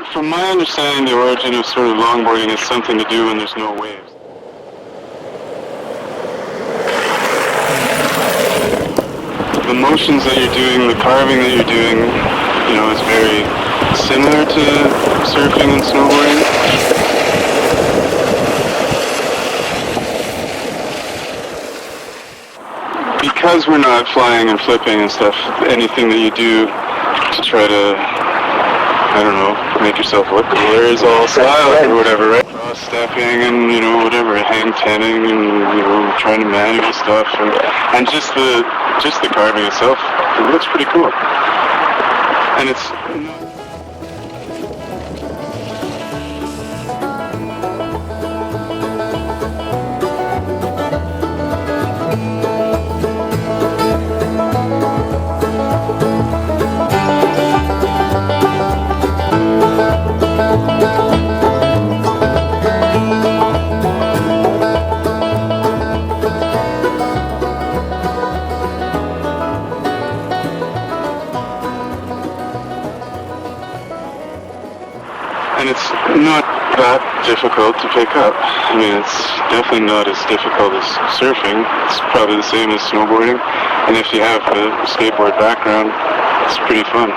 From my understanding, the origin of sort of longboarding is something to do when there's no waves. The motions that you're doing, the carving that you're doing, is very similar to surfing and snowboarding. Because we're not flying and flipping and stuff, anything that you do to try to, make yourself look cooler is all style or whatever, right? Cross-stepping and, whatever, hang tenning and, trying to manual stuff and just the carving itself, it looks pretty cool. And it's... And it's not that difficult to pick up. I mean, it's definitely not as difficult as surfing. It's probably the same as snowboarding. And if you have a skateboard background, it's pretty fun.